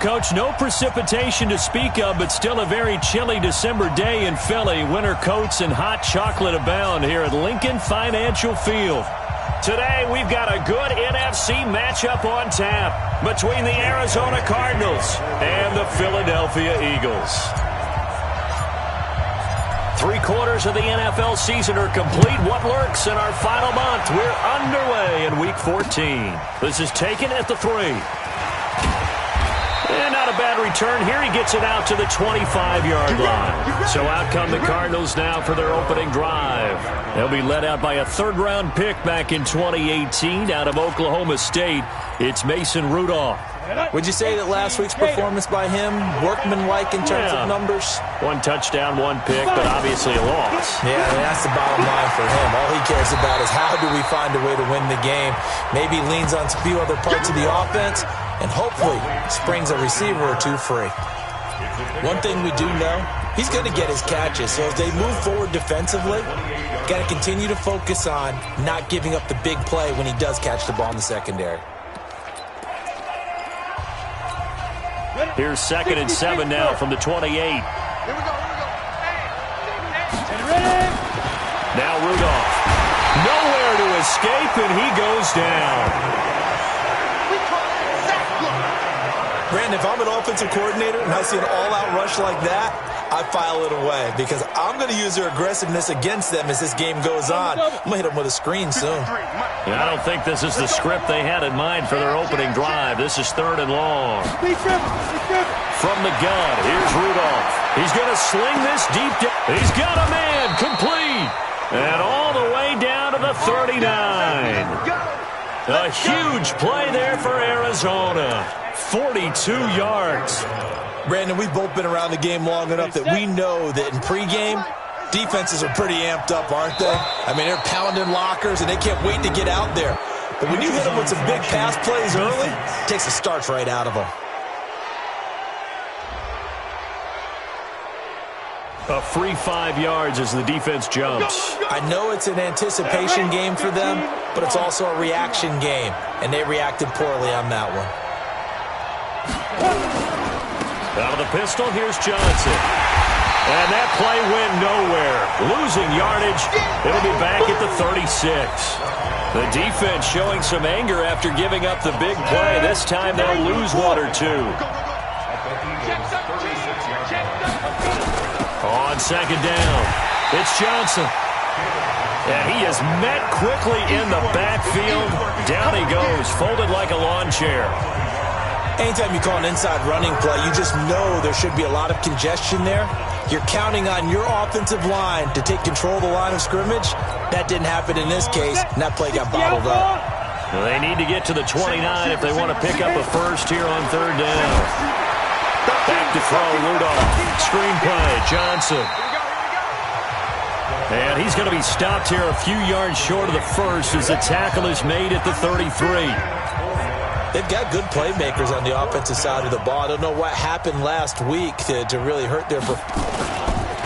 Coach, no precipitation to speak of, but still a very chilly December day in Philly. Winter coats and hot chocolate abound here at Lincoln Financial Field. Today, we've got a good NFC matchup on tap between the Arizona Cardinals and the Philadelphia Eagles. 3/4 of the NFL season are complete. What lurks in our final month? We're underway in Week 14. This is taken at the 3. And not a bad return here. He gets it out to the 25-yard line. So out come the Cardinals now for their opening drive. They'll be led out by a third-round pick back in 2018 out of Oklahoma State. It's Mason Rudolph. Would you say that last week's performance by him, workmanlike in terms of numbers? 1 touchdown, 1 pick, but obviously a loss. Yeah, that's the bottom line for him. All he cares about is how do we find a way to win the game. Maybe leans on a few other parts of the offense, and hopefully springs a receiver or two free. One thing we do know, he's going to get his catches. So as they move forward defensively, got to continue to focus on not giving up the big play when he does catch the ball in the secondary. Here's 2nd and 7 now from the 28. Here we go. Now Rudolph. Nowhere to escape, and he goes down. Brandon, if I'm an offensive coordinator and I see an all-out rush like that, I file it away because I'm going to use their aggressiveness against them as this game goes on. I'm going to hit them with a screen soon. Yeah, I don't think this is the script they had in mind for their opening drive. This is 3rd and long. From the gun, here's Rudolph. He's going to sling this deep down. He's got a man complete. And all the way down to the 39. A huge play there for Arizona. 42 yards. Brandon, we've both been around the game long enough that we know that in pregame, defenses are pretty amped up, aren't they? I mean, they're pounding lockers, and they can't wait to get out there. But when you hit them with some big pass plays early, it takes the starch right out of them. A free 5 yards as the defense jumps. I know it's an anticipation game for them, but it's also a reaction game, and they reacted poorly on that one. Out of the pistol, here's Johnson. And that play went nowhere. Losing yardage. It'll be back at the 36. The defense showing some anger after giving up the big play. This time they'll lose 1 or 2. On 2nd down, it's Johnson. And he is met quickly in the backfield. Down he goes, folded like a lawn chair. Anytime you call an inside running play, you just know there should be a lot of congestion there. You're counting on your offensive line to take control of the line of scrimmage. That didn't happen in this case, and that play got bottled up. Well, they need to get to the 29 if they want to pick up a first here on 3rd down. Back to throw, Rudolph. Screen play, Johnson. And he's going to be stopped here a few yards short of the first as the tackle is made at the 33. They've got good playmakers on the offensive side of the ball. I don't know what happened last week to really hurt their performance.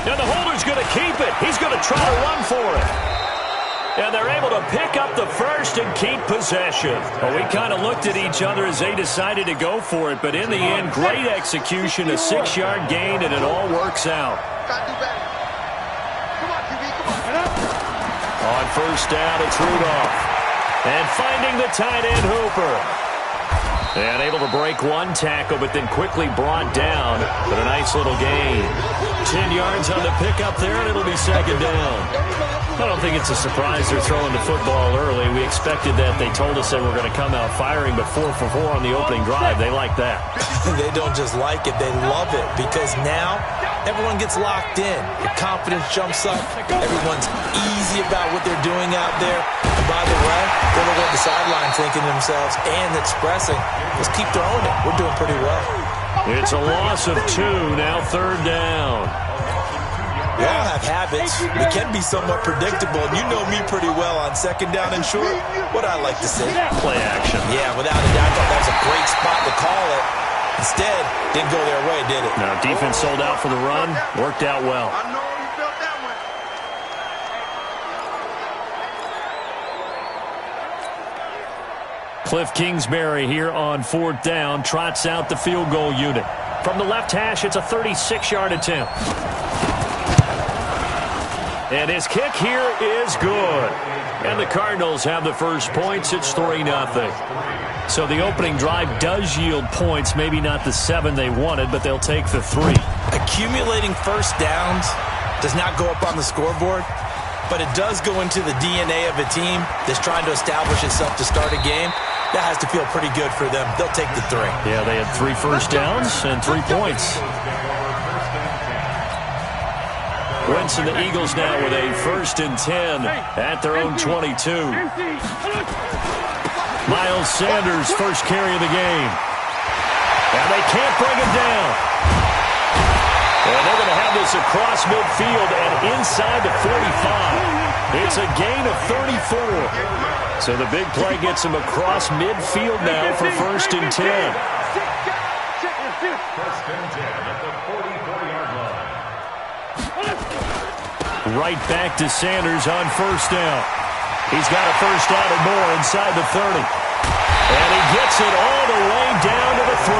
Now the holder's going to keep it. He's going to try to run for it. And they're able to pick up the first and keep possession. Well, we kind of looked at each other as they decided to go for it. But in the end, great execution, a 6-yard gain, and it all works out. On 1st down, it's Rudolph. And finding the tight end, Hooper. And able to break 1 tackle, but then quickly brought down. But a nice little gain. 10 yards on the pickup there, and it'll be 2nd down. I don't think it's a surprise they're throwing the football early. We expected that. They told us they were going to come out firing, but 4 for 4 on the opening drive. They like that. They don't just like it, they love it, because now everyone gets locked in. Your confidence jumps up. Everyone's easy about what they're doing out there. And by the way, they're looking at the sideline thinking to themselves and expressing, let's keep throwing it. We're doing pretty well. It's a loss of 2, now 3rd down. We all have habits. We can be somewhat predictable, and you know me pretty well on 2nd down and short. What I like to say. Play action. Yeah, without a doubt, I thought that was a great spot to call it. Instead, didn't go their way, did it? No, defense sold out for the run. Worked out well. I know you felt that one. Cliff Kingsbury here on 4th down trots out the field goal unit. From the left hash, it's a 36-yard attempt. And his kick here is good. And the Cardinals have the first points. It's 3-0. So the opening drive does yield points. Maybe not the 7 they wanted, but they'll take the 3. Accumulating first downs does not go up on the scoreboard, but it does go into the DNA of a team that's trying to establish itself to start a game. That has to feel pretty good for them. They'll take the 3. Yeah, they had 3 first downs and 3 points. Wentz and the Eagles now with a 1st and 10 at their own 22. Miles Sanders, first carry of the game. And they can't bring him down. And they're going to have this across midfield and inside the 45. It's a gain of 34. So the big play gets him across midfield now for 1st and 10. 1st and 10 at the 44-yard line. Right back to Sanders on 1st down. He's got a first down and more inside the 30. And he gets it all the way down to the 3.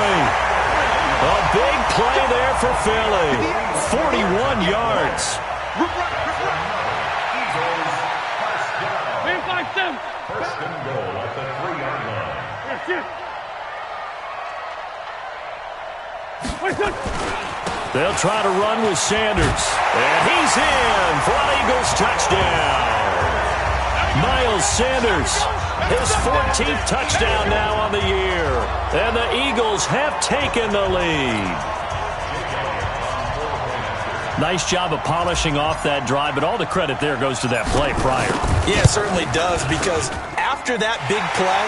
A big play there for Philly. 41 yards. First and goal at the 3-yard line. They'll try to run with Sanders. And he's in for an Eagles touchdown. Miles Sanders, his 14th touchdown now on the year. And the Eagles have taken the lead. Nice job of polishing off that drive, but all the credit there goes to that play prior. Yeah, it certainly does, because after that big play,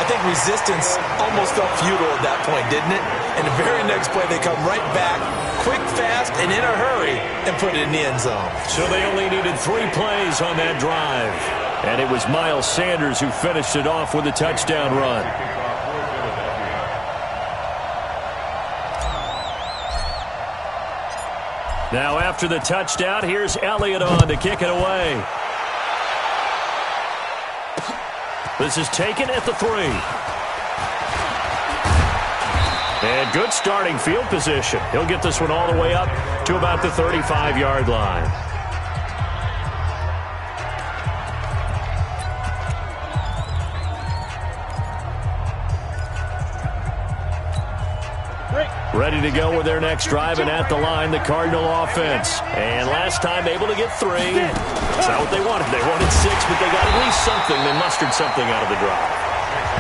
I think resistance almost felt futile at that point, didn't it? And the very next play, they come right back, quick, fast, and in a hurry, and put it in the end zone. So they only needed 3 plays on that drive. And it was Miles Sanders who finished it off with a touchdown run. Now after the touchdown, here's Elliott on to kick it away. This is taken at the 3. And good starting field position. He'll get this one all the way up to about the 35-yard line. Ready to go with their next drive, and at the line, the Cardinal offense. And last time able to get 3. That's not what they wanted. They wanted 6, but they got at least something. They mustered something out of the drive.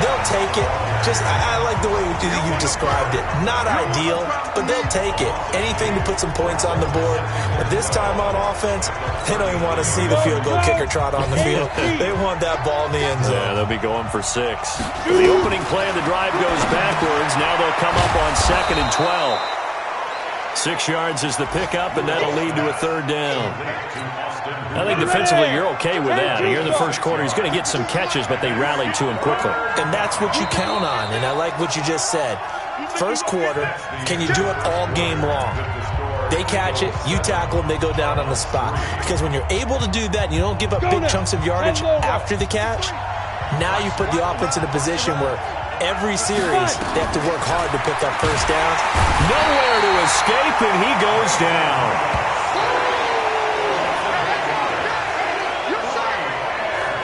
They'll take it. I like the way you described it. Not ideal, but they'll take it. Anything to put some points on the board. But this time on offense, they don't even want to see the field goal kicker trot on the field. They want that ball in the end zone. Yeah, they'll be going for 6. The opening play of the drive goes backwards. Now they'll come up on 2nd and 12. 6 yards is the pickup, and that'll lead to a 3rd down. I think defensively you're okay with that. Here in the first quarter, he's going to get some catches, but they rallied to him quickly. And that's what you count on, and I like what you just said. First quarter, can you do it all game long? They catch it, you tackle them, they go down on the spot. Because when you're able to do that and you don't give up big chunks of yardage after the catch, now you put the offense in a position where every series they have to work hard to pick up first downs. Nowhere to escape, and he goes down.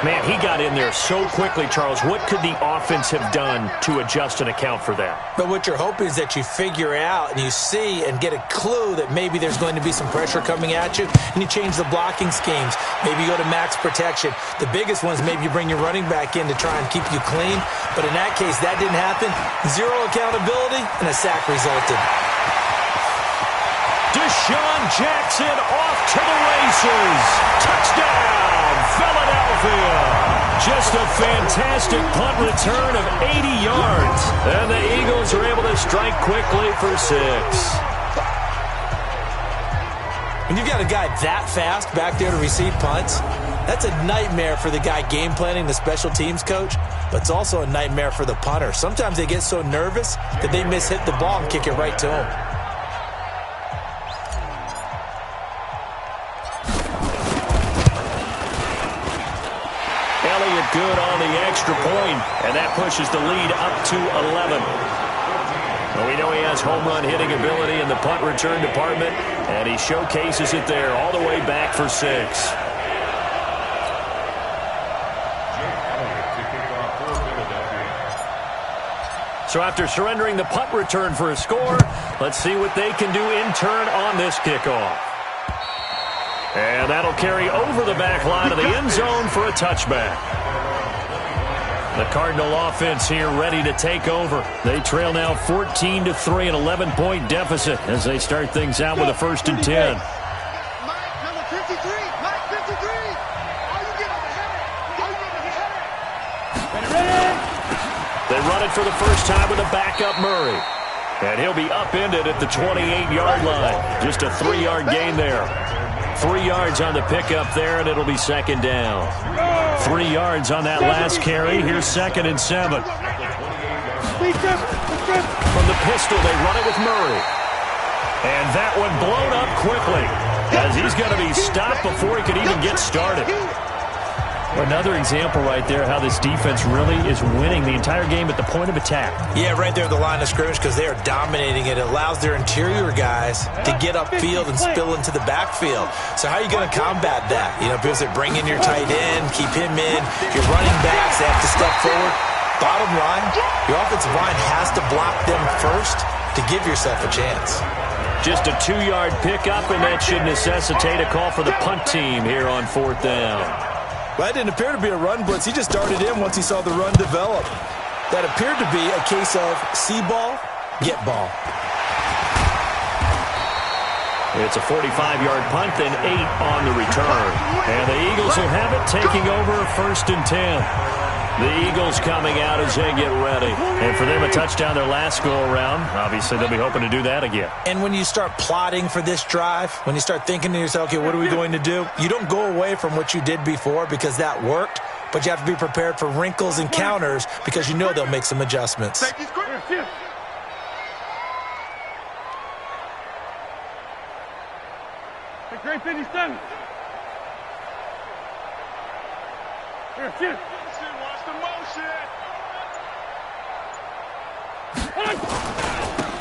Man, he got in there so quickly, Charles. What could the offense have done to adjust and account for that? But what you're hoping is that you figure out and you see and get a clue that maybe there's going to be some pressure coming at you, and you change the blocking schemes. Maybe you go to max protection. The biggest one is maybe you bring your running back in to try and keep you clean. But in that case, that didn't happen. 0 accountability, and a sack resulted. Deshaun Jackson off to the races. Touchdown, Philadelphia. Just a fantastic punt return of 80 yards. And the Eagles are able to strike quickly for 6. When you've got a guy that fast back there to receive punts, that's a nightmare for the guy game planning, the special teams coach, but it's also a nightmare for the punter. Sometimes they get so nervous that they miss-hit the ball and kick it right to him. Elliott good on the extra point, and that pushes the lead up to 11. Well, we know he has home run hitting ability in the punt return department, and he showcases it there all the way back for 6. So after surrendering the punt return for a score, let's see what they can do in turn on this kickoff. And that'll carry over the back line of the end zone for a touchback. The Cardinal offense here ready to take over. They trail now 14-3, an 11-point deficit as they start things out with a 1st and 10. Mike, number 53. Mike, 53. Are you getting They run it for the first time with a backup Murray. And he'll be upended at the 28-yard line. Just a 3-yard gain there. 3 yards on the pickup there, and it'll be 2nd down. 3 yards on that last carry. Here's 2nd and 7. From the pistol, they run it with Murray. And that one blown up quickly, as he's going to be stopped before he could even get started. Another example right there how this defense really is winning the entire game at the point of attack. Yeah, right there at the line of scrimmage because they are dominating it. It allows their interior guys to get upfield and spill into the backfield. So how are you going to combat that? You know, because they bring in your tight end, keep him in. Your running backs, they have to step forward. Bottom line, your offensive line has to block them first to give yourself a chance. Just a 2-yard pickup, and that should necessitate a call for the punt team here on 4th down. Well, that didn't appear to be a run blitz. He just darted in once he saw the run develop. That appeared to be a case of see ball, get ball. It's a 45-yard punt, then 8 on the return. And the Eagles will have it, taking over 1st and 10. The Eagles coming out as they get ready. And for them, a touchdown their last go-around. Obviously, they'll be hoping to do that again. And when you start plotting for this drive, when you start thinking to yourself, okay, what are we going to do? You don't go away from what you did before because that worked, but you have to be prepared for wrinkles and counters because you know they'll make some adjustments. Great 57. Here,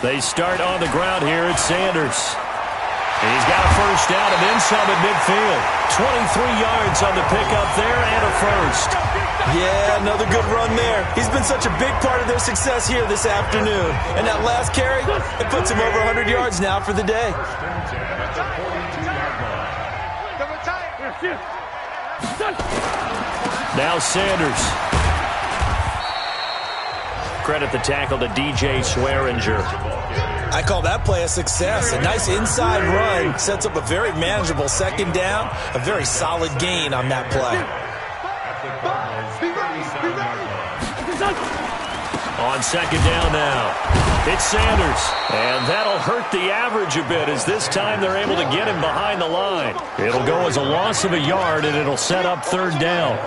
They start on the ground here at Sanders. He's got a 1st down and then some at midfield. 23 yards on the pickup there and a 1st. Yeah, another good run there. He's been such a big part of their success here this afternoon. And that last carry, it puts him over 100 yards now for the day. Now Sanders. Credit the tackle to DJ Swearinger. I call that play a success. A nice inside run sets up a very manageable 2nd down. A very solid gain on that play. On 2nd down now. It's Sanders. And that'll hurt the average a bit as this time they're able to get him behind the line. It'll go as a loss of a yard, and it'll set up 3rd down.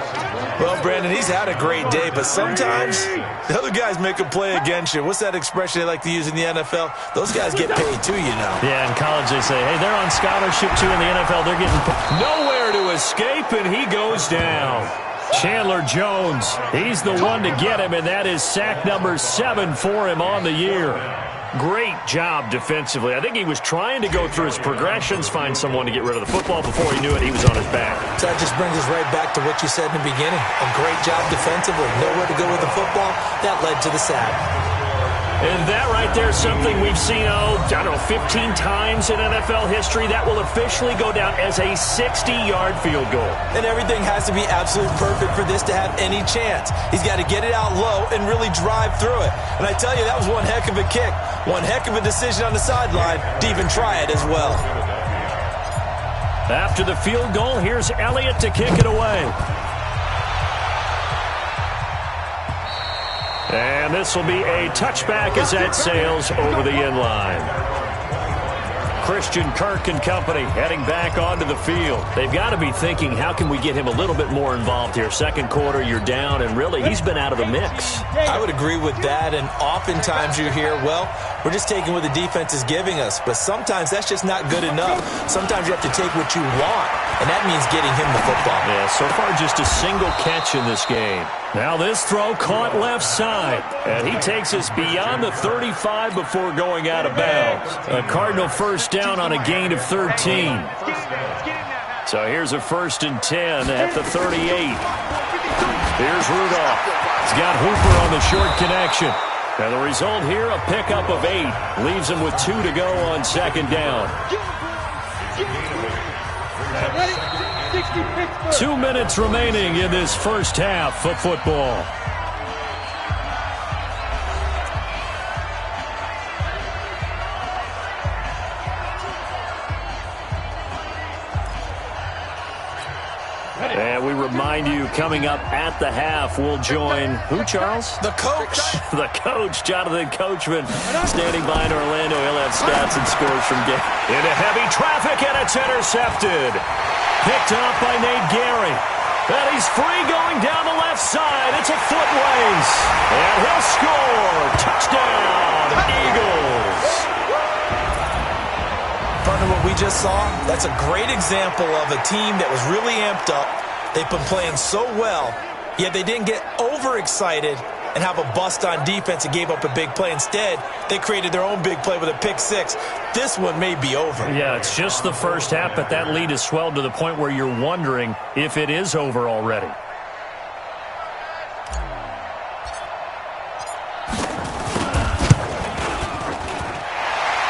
Well, Brandon, he's had a great day, but sometimes the other guys make a play against you. What's that expression they like to use in the NFL? Those guys get paid too, you know. Yeah, in college they say, hey, they're on scholarship too. In the NFL, they're getting nowhere to escape, and he goes down. Chandler Jones, he's the one to get him, and that is sack number 7 for him on the year. Great job defensively. I think he was trying to go through his progressions, find someone to get rid of the football. Before he knew it, he was on his back. So that just brings us right back to what you said in the beginning. A great job defensively. Nowhere to go with the football. That led to the sack. And that right there is something we've seen, I don't know, 15 times in NFL history. That will officially go down as a 60-yard field goal. And everything has to be absolutely perfect for this to have any chance. He's got to get it out low and really drive through it. And I tell you, that was one heck of a kick. One heck of a decision on the sideline to even try it as well. After the field goal, here's Elliott to kick it away. And this will be a touchback as that sails over the end line. Christian Kirk and company heading back onto the field. They've got to be thinking, how can we get him a little bit more involved here? 2nd quarter, you're down, and really, he's been out of the mix. I would agree with that, and oftentimes you hear, well, We're just taking what the defense is giving us. But sometimes that's just not good enough. Sometimes you have to take what you want, and that means getting him the football. Yeah, so far just a single catch in this game. Now this throw caught left side, and he takes us beyond the 35 before going out of bounds. A Cardinal first down on a gain of 13. So here's a 1st and 10 at the 38. Here's Rudolph. He's got Hooper on the short connection. And the result here, a pickup of 8. Leaves him with 2 to go on 2nd down. 2 minutes remaining in this first half of football. And we remind you, coming up at the half, we'll join who, Charles? The coach. The coach, Jonathan Coachman, standing by in Orlando. He'll have stats and scores from game. Into heavy traffic, and it's intercepted. Picked up by Nate Gary. And he's free going down the left side. It's a foot race. And he'll score. Touchdown, Eagles. Partner, what we just saw, that's a great example of a team that was really amped up. They've been playing so well, yet they didn't get overexcited and have a bust on defense and gave up a big play. Instead, they created their own big play with a pick 6. This one may be over. Yeah, it's just the first half, but that lead has swelled to the point where you're wondering if it is over already.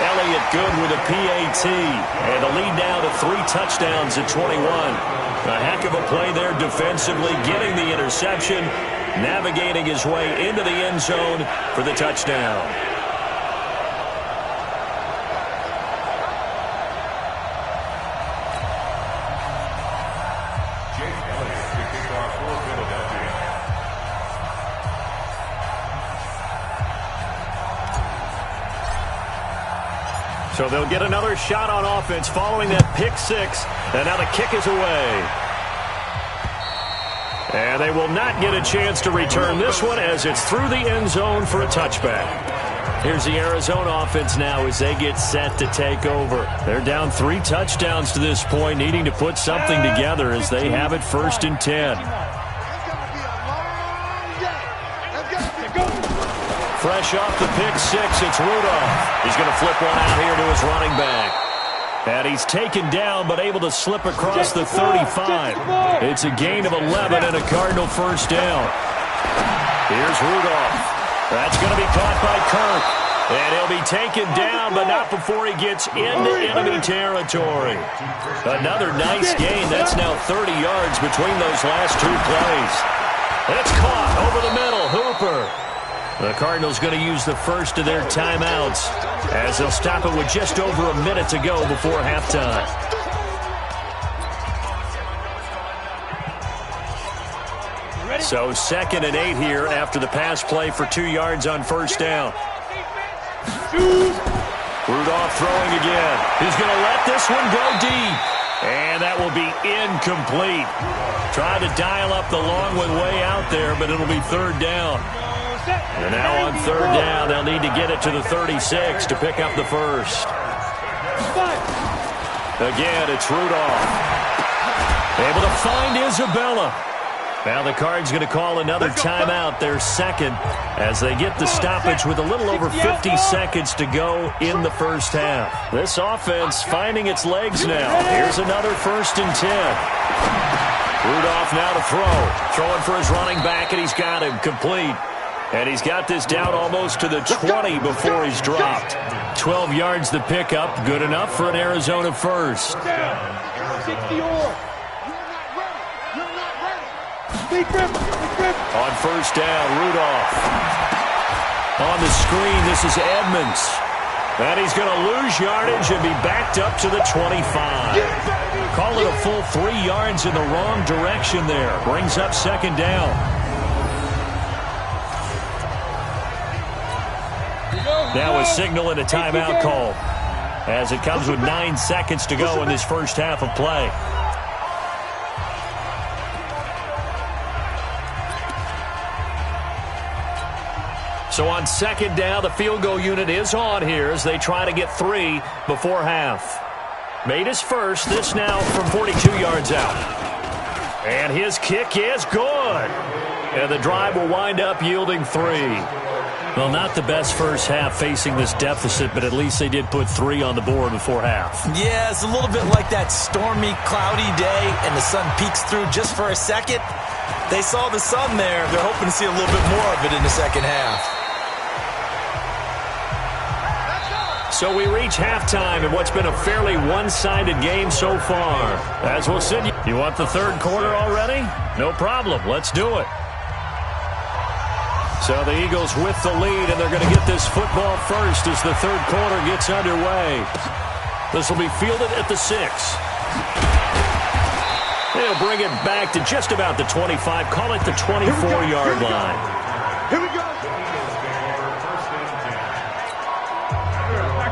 Elliott good with a PAT, and the lead now to 3 touchdowns at 21. A heck of a play there defensively, getting the interception, navigating his way into the end zone for the touchdown. So they'll get another shot on offense following that pick 6. And now the kick is away. And they will not get a chance to return this one as it's through the end zone for a touchback. Here's the Arizona offense now as they get set to take over. They're down 3 touchdowns to this point, needing to put something together as they have it 1st and 10. Fresh off the pick 6, it's Rudolph. He's going to flip one out here to his running back. And he's taken down but able to slip across the 35. It's a gain of 11 and a Cardinal first down. Here's Rudolph. That's going to be caught by Kirk. And he'll be taken down, but not before he gets into enemy territory. Another nice gain. That's now 30 yards between those last 2 plays. It's caught over the middle. Hooper. The Cardinals going to use the first of their timeouts as they'll stop it with just over a minute to go before halftime. So 2nd and 8 here after the pass play for 2 yards on first down. Rudolph throwing again. He's going to let this one go deep. And that will be incomplete. Tried to dial up the long one way out there, but it'll be 3rd down. And now on 3rd down, they'll need to get it to the 36 to pick up the first. Again, it's Rudolph. Able to find Isabella. Now the Cards going to call another timeout, their 2nd, as they get the stoppage with a little over 50 seconds to go in the first half. This offense finding its legs now. Here's another 1st and 10. Rudolph now to throw. Throwing for his running back, and he's got him complete. And he's got this down almost to the 20 before he's dropped. 12 yards the pickup. Good enough for an Arizona first. On first down, Rudolph. On the screen, this is Edmonds. And he's going to lose yardage and be backed up to the 25. Call it a full 3 yards in the wrong direction there. Brings up 2nd down. Now a signal and a timeout call as it comes with 9 seconds to go in this first half of play. So on second down, the field goal unit is on here as they try to get 3 before half. Made his first. This now from 42 yards out. And his kick is good. And the drive will wind up yielding 3. Well, not the best first half facing this deficit, but at least they did put 3 on the board before half. Yeah, it's a little bit like that stormy, cloudy day, and the sun peeks through just for a second. They saw the sun there. They're hoping to see a little bit more of it in the second half. So we reach halftime in what's been a fairly one-sided game so far. As we'll send you want the third quarter already? No problem. Let's do it. So the Eagles with the lead, and they're going to get this football first as the third quarter gets underway. This will be fielded at the 6. They'll bring it back to just about the 25. Call it the 24-yard line. Here we go.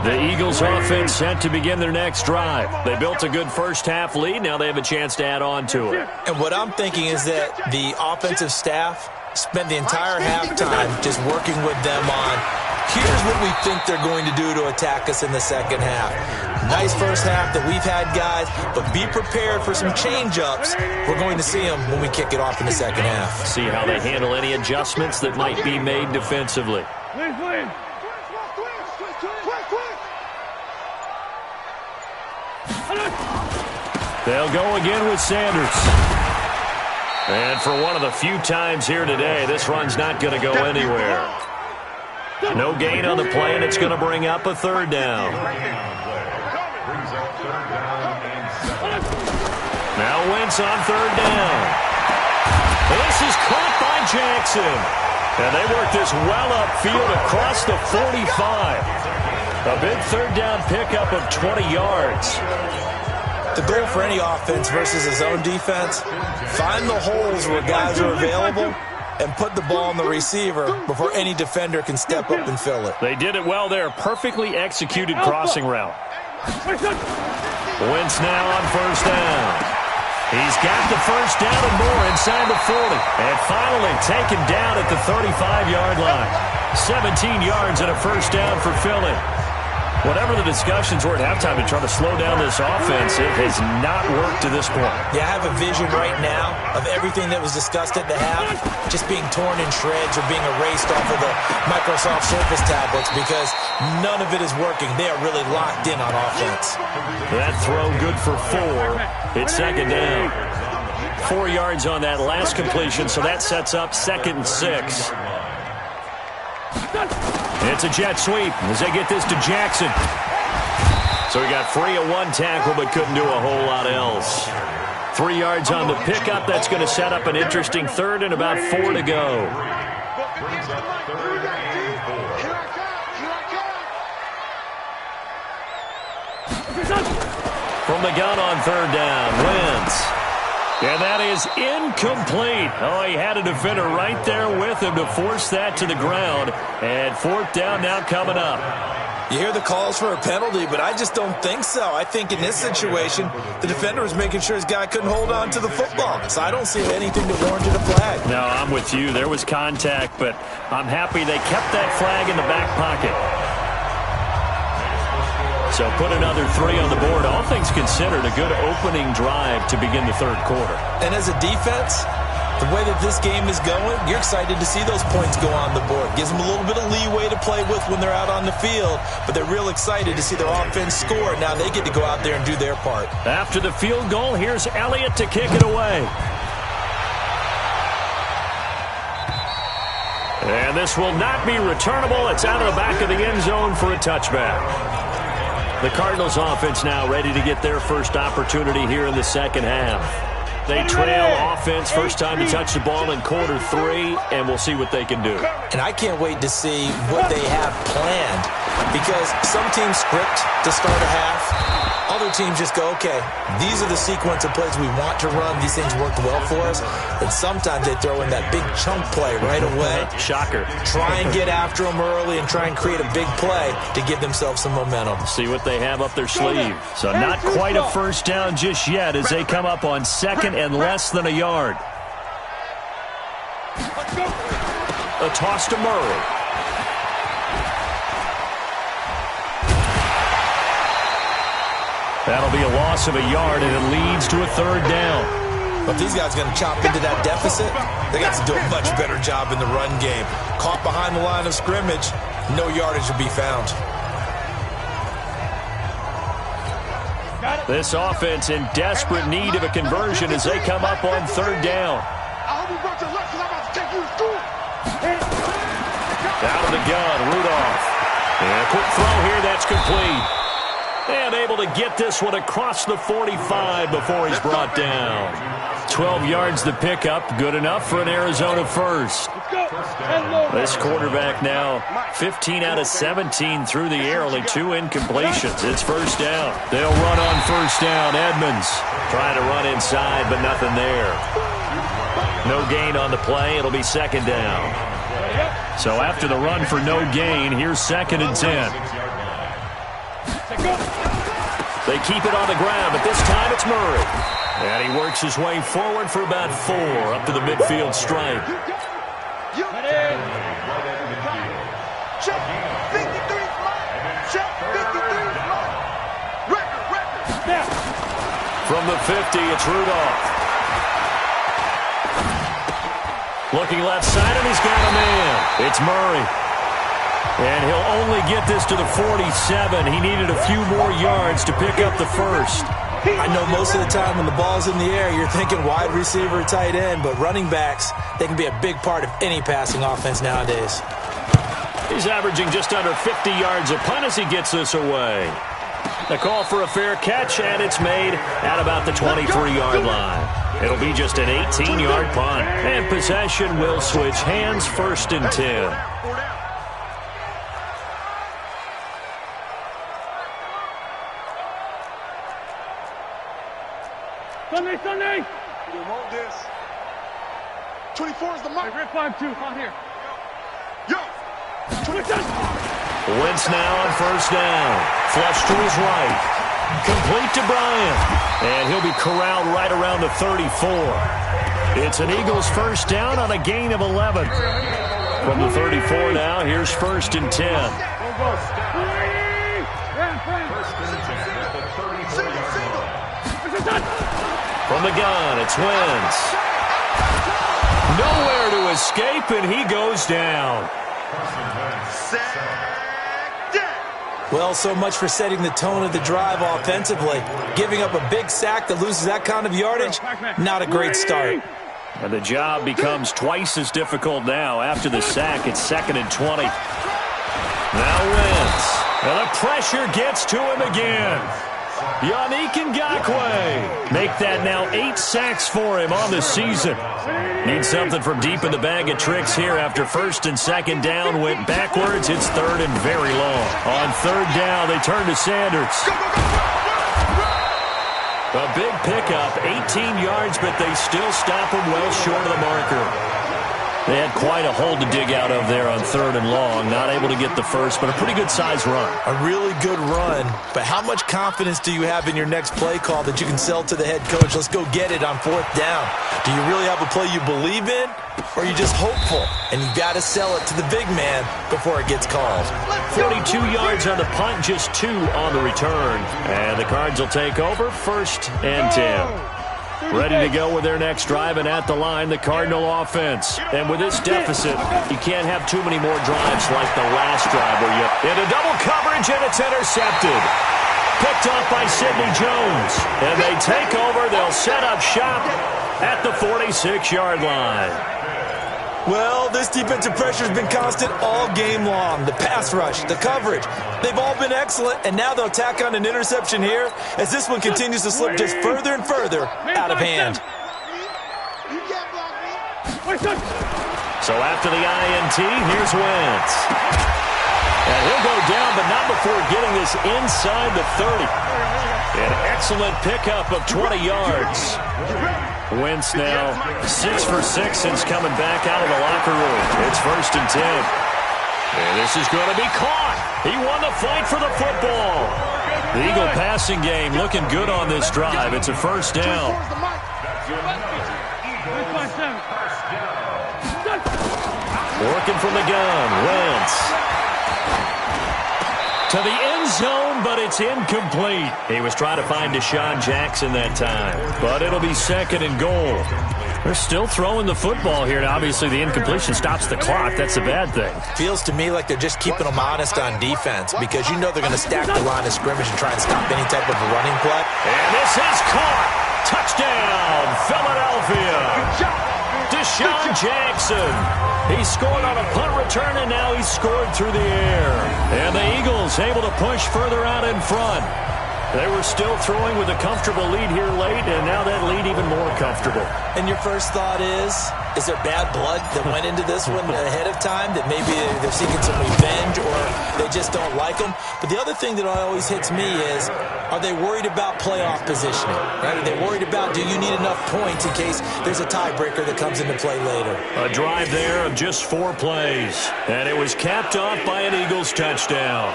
The Eagles offense set to begin their next drive. They built a good first-half lead. Now they have a chance to add on to it. And what I'm thinking is that the offensive staff spent the entire halftime just working with them on, here's what we think they're going to do to attack us in the second half. Nice first half that we've had, guys, but be prepared for some change-ups. We're going to see them when we kick it off in the second half. See how they handle any adjustments that might be made defensively. Please. They'll go again with Sanders. And for one of the few times here today, this run's not going to go anywhere. No gain on the play, and it's going to bring up a third down. Now Wentz on third down. This is caught by Jackson. And they work this well upfield across the 45. A big third down pickup of 20 yards. The goal for any offense versus a zone defense, find the holes where guys are available and put the ball on the receiver before any defender can step up and fill it. They did it well there. Perfectly executed crossing route. Wentz now on first down. He's got the first down and more inside the 40. And finally taken down at the 35-yard line. 17 yards and a first down for Philly. Whatever the discussions were at halftime to try to slow down this offense, it has not worked to this point. Yeah, I have a vision right now of everything that was discussed at the half just being torn in shreds or being erased off of the Microsoft Surface tablets because none of it is working. They are really locked in on offense. That throw good for 4. It's second down. 4 yards on that last completion, so that sets up 2nd and 6. It's a jet sweep as they get this to Jackson. So he got free of one tackle but couldn't do a whole lot else. 3 yards on the pickup. That's going to set up an interesting third and about 4 to go. From the gun on third down, Wentz. And that is incomplete. Oh, he had a defender right there with him to force that to the ground. And fourth down now coming up. You hear the calls for a penalty, but I just don't think so. I think in this situation, the defender was making sure his guy couldn't hold on to the football. So I don't see anything that warranted a flag. No, I'm with you. There was contact, but I'm happy they kept that flag in the back pocket. So put another 3 on the board. All things considered, a good opening drive to begin the third quarter. And as a defense, the way that this game is going, you're excited to see those points go on the board. Gives them a little bit of leeway to play with when they're out on the field, but they're real excited to see their offense score. Now they get to go out there and do their part. After the field goal, here's Elliott to kick it away. And this will not be returnable. It's out of the back of the end zone for a touchback. The Cardinals offense now ready to get their first opportunity here in the second half. They trail offense, first time to touch the ball in quarter 3, and we'll see what they can do. And I can't wait to see what they have planned because some teams script to start a half. Other teams just go, okay, these are the sequence of plays we want to run. These things worked well for us. And sometimes they throw in that big chunk play right away. Shocker. Try and get after them early and try and create a big play to give themselves some momentum. See what they have up their sleeve. So not quite a first down just yet as they come up on second and less than a yard. A toss to Murray. That'll be a loss of a yard, and it leads to a third down. But these guys are going to chop into that deficit. They got to do a much better job in the run game. Caught behind the line of scrimmage, no yardage will be found. This offense in desperate need of a conversion as they come up on third down. I hope you brought your lunch, 'cause I'm about to take you to school. Out of the gun, Rudolph. And a quick throw here, that's complete. And able to get this one across the 45 before he's brought down. 12 yards to pick up, good enough for an Arizona first. This quarterback now 15 out of 17 through the air, only 2 incompletions. It's first down. They'll run on first down. Edmonds trying to run inside, but nothing there. No gain on the play. It'll be second down. So after the run for no gain, here's 2nd and 10. They keep it on the ground, but this time it's Murray. And he works his way forward for about 4 up to the midfield stripe. Check 53 mine. Check 53 mine. Record. From the 50, it's Rudolph. Looking left side, and he's got a man. It's Murray. And he'll only get this to the 47. He needed a few more yards to pick up the first. I know most of the time when the ball's in the air, you're thinking wide receiver, tight end, but running backs, they can be a big part of any passing offense nowadays. He's averaging just under 50 yards a punt as he gets this away. The call for a fair catch, and it's made at about the 23-yard line. It'll be just an 18-yard punt. And possession will switch hands, 1st and 10. Sunday! You want this? 24 is the mark. Rip 5-2, on here. Yo! Wentz now on first down. Flush to his right. Complete to Bryant. And he'll be corralled right around the 34. It's an Eagles first down on a gain of 11. From the 34 now, here's 1st and 10. From the gun, it's Wentz. Nowhere to escape, and he goes down. Well, so much for setting the tone of the drive offensively. Giving up a big sack that loses that kind of yardage, not a great start. And the job becomes twice as difficult now. After the sack, it's 2nd and 20. Now Wentz. And the pressure gets to him again. Yannick Ngakoue. Make that now 8 sacks for him on the season. Needs something from deep in the bag of tricks here after 1st and 2nd down went backwards. It's 3rd and very long. On 3rd down, they turn to Sanders. A big pickup, 18 yards, but they still stop him well short of the marker. They had quite a hole to dig out of there on 3rd and long. Not able to get the first, but a pretty good-sized run. A really good run, but how much confidence do you have in your next play call that you can sell to the head coach? Let's go get it on 4th down. Do you really have a play you believe in, or are you just hopeful? And you got to sell it to the big man before it gets called. 42 yards on the punt, just 2 on the return. And the Cards will take over, 1st and 10. Ready to go with their next drive, and at the line, the Cardinal offense. And with this deficit, you can't have too many more drives like the last drive where you into double coverage, and it's intercepted. Picked off by Sidney Jones. And they take over. They'll set up shop at the 46-yard line. Well, this defensive pressure has been constant all game long. The pass rush, the coverage, they've all been excellent, and now they'll tack on an interception here as this one continues to slip just further and further out of hand. So after the INT, here's Wentz. And he'll go down, but not before getting this inside the 30. An excellent pickup of 20 yards. Wentz now 6 for 6 since coming back out of the locker room. It's 1st and 10. And this is going to be caught. He won the fight for the football. The Eagle passing game looking good on this drive. It's a 1st down. Working from the gun, Wentz. To the end zone, but it's incomplete. He was trying to find Deshaun Jackson that time, but it'll be 2nd and goal. They're still throwing the football here, and obviously the incompletion stops the clock. That's a bad thing. Feels to me like they're just keeping them honest on defense because you know they're going to stack the line of scrimmage and try and stop any type of a running play. And this is caught. Touchdown, Philadelphia. Deshaun Jackson. He scored on a punt return, and now he's scored through the air. And the Eagles able to push further out in front. They were still throwing with a comfortable lead here late, and now that lead even more comfortable. And your first thought is there bad blood that went into this one ahead of time, that maybe they're seeking some revenge or they just don't like them? But the other thing that always hits me is, are they worried about playoff positioning? Right? Are they worried about, do you need enough points in case there's a tiebreaker that comes into play later? A drive there of just 4 plays, and it was capped off by an Eagles touchdown.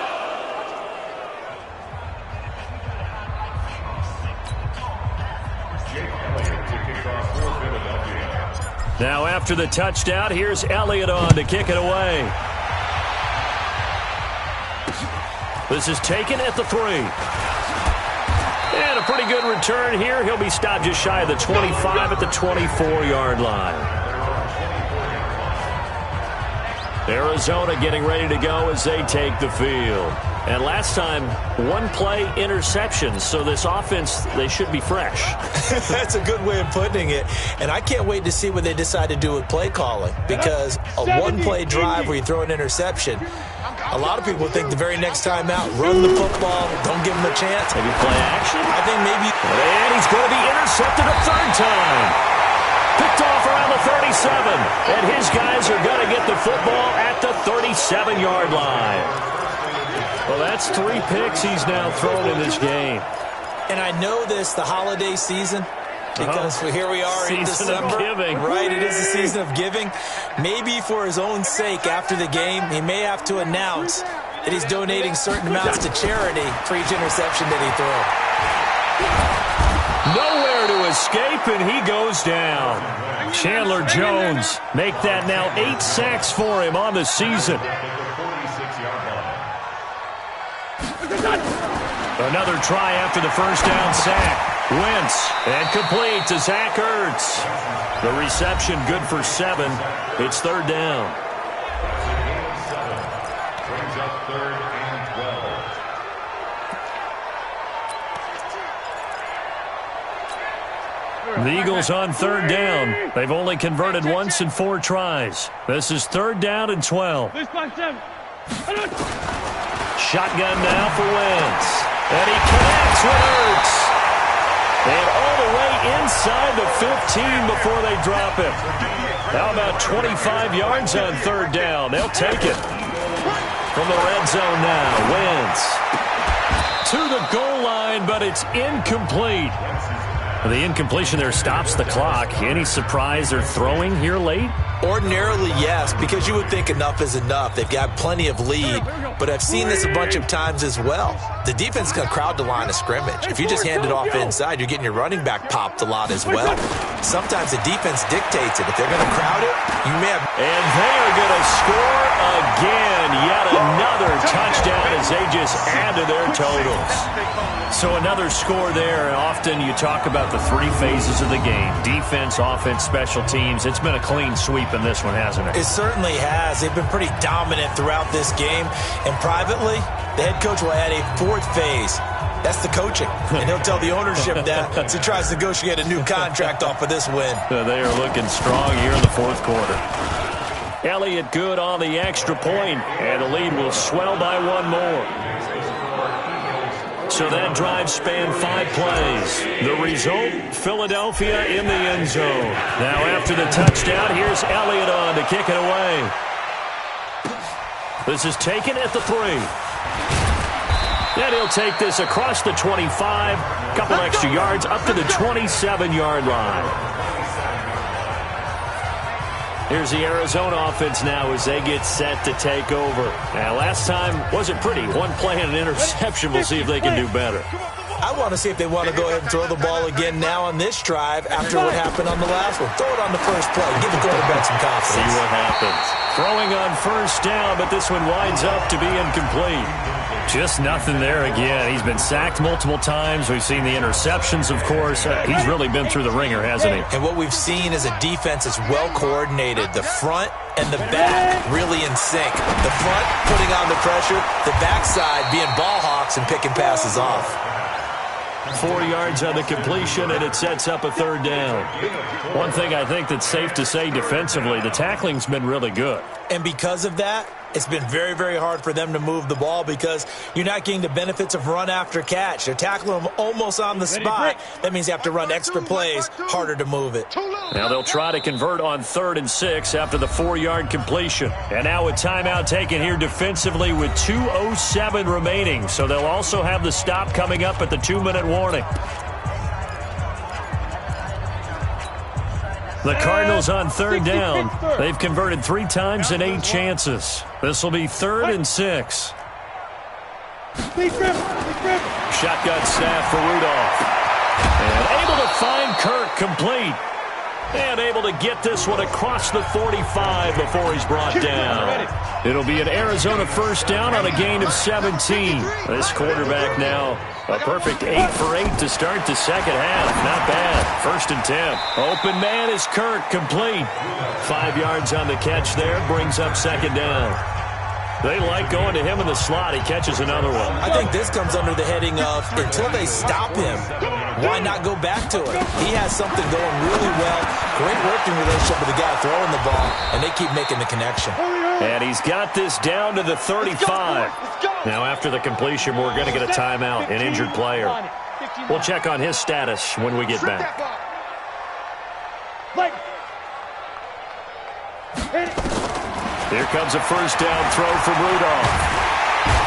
Now after the touchdown, here's Elliott on to kick it away. This is taken at the 3. And a pretty good return here. He'll be stopped just shy of the 25 at the 24-yard line. Arizona getting ready to go as they take the field. And last time, 1-play interceptions, so this offense, they should be fresh. That's a good way of putting it. And I can't wait to see what they decide to do with play calling, because a 1-play drive where you throw an interception, a lot of people think the very next time out, run the football, don't give them a chance. Maybe play action? I think maybe. And he's going to be intercepted a 3rd time. Picked off around the 37, and his guys are going to get the football at the 37-yard line. Well, that's 3 picks he's now thrown in this game. And I know this, the holiday season, because here we are in December. Season of giving. Right, it is the season of giving. Maybe for his own sake after the game, he may have to announce that he's donating certain amounts to charity for each interception that he throws. Nowhere to escape, and he goes down. Chandler Jones make that now 8 sacks for him on the season. Another try after the first down sack. Wentz, and complete to Zach Ertz. The reception good for 7. It's 3rd down. Brings up 3rd and 12. The Eagles on 3rd down. They've only converted once in 4 tries. This is 3rd down and 12. Shotgun now for Wentz. And he connects with Ertz. And all the way inside the 15 before they drop him. How about 25 yards on 3rd down? They'll take it. From the red zone now, Wentz. To the goal line, but it's incomplete. The incompletion there stops the clock. Any surprise they're throwing here late? Ordinarily, yes, because you would think enough is enough. They've got plenty of lead, but I've seen this a bunch of times as well. The defense is going to crowd the line of scrimmage. If you just hand it off inside, you're getting your running back popped a lot as well. Sometimes the defense dictates it. If they're going to crowd it, you may have... And they are going to score again. Yet another touchdown as they just add to their totals. So another score there. Often you talk about the 3 phases of the game. Defense, offense, special teams. It's been a clean sweep in this one, hasn't it? It certainly has. They've been pretty dominant throughout this game. And privately, the head coach will add a 4th phase. That's the coaching. And he'll tell the ownership that as he tries to negotiate a new contract off of this win. They are looking strong here in the 4th quarter. Elliott good on the extra point, and the lead will swell by 1 more. So that drive spanned 5 plays. The result, Philadelphia in the end zone. Now after the touchdown, here's Elliott on to kick it away. This is taken at the 3. And he'll take this across the 25. Couple extra yards up to the 27-yard line. Here's the Arizona offense now as they get set to take over. Now, last time wasn't pretty. 1 play and an interception. We'll see if they can do better. I want to see if they want to go ahead and throw the ball again now on this drive after what happened on the last one. Throw it on the first play. Give the quarterback some confidence. See what happens. Throwing on first down, but this one winds up to be incomplete. Just nothing there again. He's been sacked multiple times. We've seen the interceptions, of course. He's really been through the ringer, hasn't he? And what we've seen is a defense that's well coordinated. The front and the back really in sync. The front putting on the pressure, the backside being ball hawks and picking passes off. 4 yards on the completion, and it sets up a third down. One thing I think that's safe to say defensively, the tackling's been really good. And because of that, it's been very, very hard for them to move the ball because you're not getting the benefits of run after catch. They're tackling them almost on the spot. That means you have to run extra plays, harder to move it. Now they'll try to convert on 3rd and 6 after the 4-yard completion. And now a timeout taken here defensively with 2:07 remaining. So they'll also have the stop coming up at the 2-minute warning. The Cardinals on 3rd down. They've converted 3 times in 8 chances. This will be 3rd and 6. Shotgun snap for Rudolph. And able to find Kirk complete. And able to get this one across the 45 before he's brought down. It'll be an Arizona first down on a gain of 17. This quarterback now a perfect 8 for 8 to start the second half. Not bad. 1st and 10. Open man is Kirk, complete. 5 yards on the catch there. Brings up 2nd down. They like going to him in the slot. He catches another one. I think this comes under the heading of until they stop him, why not go back to it? He has something going really well. Great working relationship with the guy throwing the ball, and they keep making the connection. And he's got this down to the 35. Now, after the completion, we're going to get a timeout, an injured player. We'll check on his status when we get back. Here comes a first down throw from Rudolph.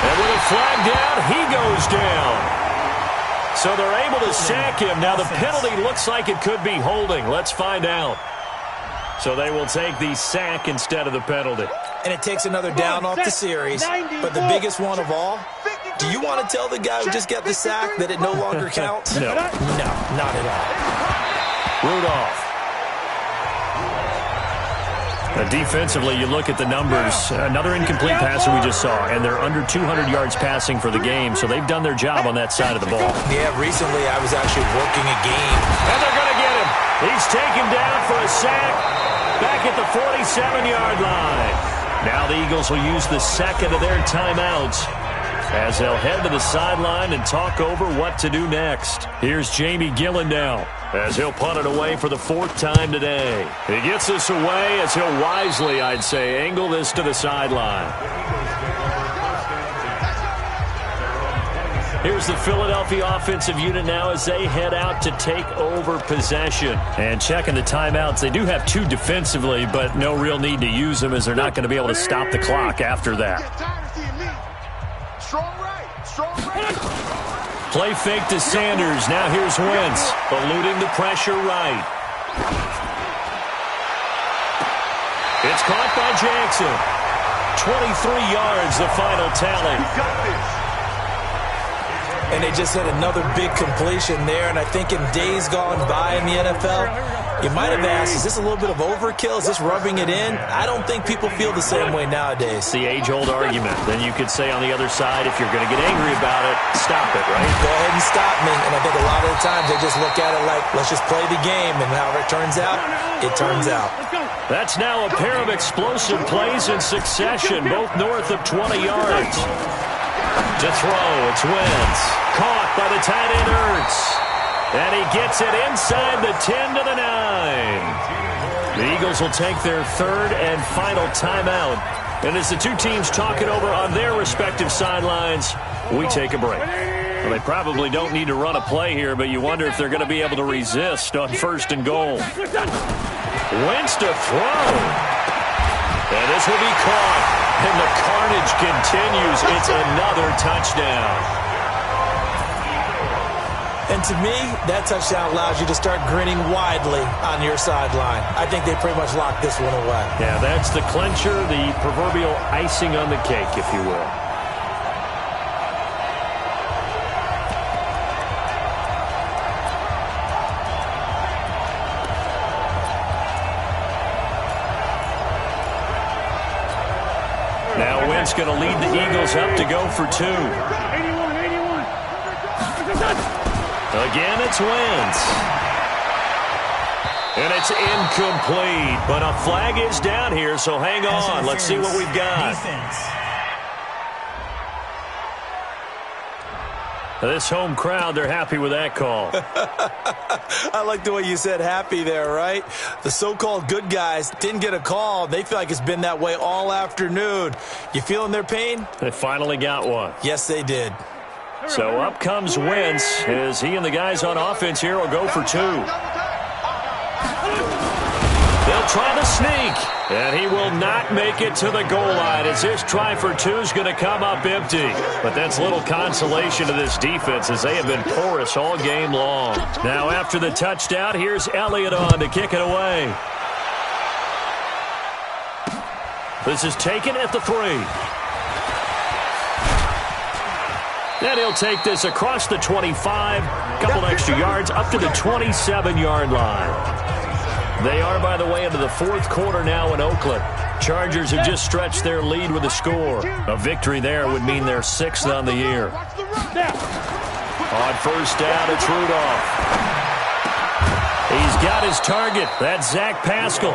And with a flag down, he goes down. So they're able to sack him. Now the penalty looks like it could be holding. Let's find out. So they will take the sack instead of the penalty. And it takes another down off the series. But the biggest one of all, do you want to tell the guy who just got the sack that it no longer counts? No. No, not at all. Rudolph. Defensively, you look at the numbers. Another incomplete passer we just saw, and they're under 200 yards passing for the game, so they've done their job on that side of the ball. Yeah, recently I was actually working a game. And they're going to get him. He's taken down for a sack back at the 47-yard line. Now the Eagles will use the second of their timeouts as they'll head to the sideline and talk over what to do next. Here's Jamie Gillen now as he'll punt it away for the 4th time today. He gets this away as he'll wisely, I'd say, angle this to the sideline. Here's the Philadelphia offensive unit now as they head out to take over possession. And checking the timeouts, they do have 2 defensively, but no real need to use them as they're not going to be able to stop the clock after that. Play fake to Sanders. Now here's Wentz, eluding the pressure right. It's caught by Jackson. 23 yards, the final tally. And they just had another big completion there. And I think in days gone by in the NFL, you might have asked, is this a little bit of overkill? Is this rubbing it in? I don't think people feel the same way nowadays. It's the age-old argument. Then you could say on the other side, if you're going to get angry about it, stop it, right? Go ahead and stop me. And I think a lot of the times they just look at it like, let's just play the game. And however it turns out, it turns out. That's now a pair of explosive plays in succession, both north of 20 yards. To throw, it's Wentz. Caught by the tight end Ertz. And he gets it inside the 10 to the 9. The Eagles will take their 3rd and final timeout. And as the 2 teams talk it over on their respective sidelines, we take a break. Well, they probably don't need to run a play here, but you wonder if they're going to be able to resist on 1st and goal. Wentz to throw. And this will be caught. And the carnage continues. It's another touchdown. And to me, that touchdown allows you to start grinning widely on your sideline. I think they pretty much locked this one away. Yeah, that's the clincher, the proverbial icing on the cake, if you will. that's going to lead the Eagles up to go for 2. 81, 81. Again, it's Wentz. And it's incomplete, but a flag is down here, so hang on. Let's see what we've got. This home crowd, they're happy with that call. I like the way you said happy there, right? The so-called good guys didn't get a call. They feel like it's been that way all afternoon. You feeling their pain? They finally got one. Yes, they did. So up comes Wentz as he and the guys on offense here will go for 2. They'll try the sneak. And he will not make it to the goal line as this try for 2 is going to come up empty. But that's little consolation to this defense as they have been porous all game long. Now after the touchdown, here's Elliott on to kick it away. This is taken at the 3. And he'll take this across the 25. Couple extra yards up to the 27-yard line. They are, by the way, into the 4th quarter now in Oakland. Chargers have just stretched their lead with a score. A victory there would mean they're 6th on the year. On first down, it's Rudolph. He's got his target. That's Zach Pascal.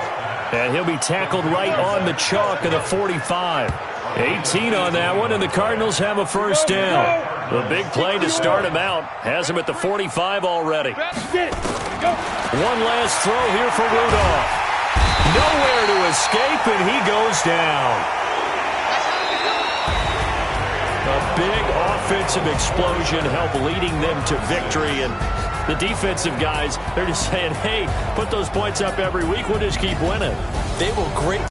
And he'll be tackled right on the chalk of the 45. 18 on that one, and the Cardinals have a first down. The big play to start him out has him at the 45 already. One last throw here for Rudolph. Nowhere to escape, and he goes down. A big offensive explosion helped leading them to victory, and the defensive guys, they're just saying, hey, put those points up every week. We'll just keep winning. They will great.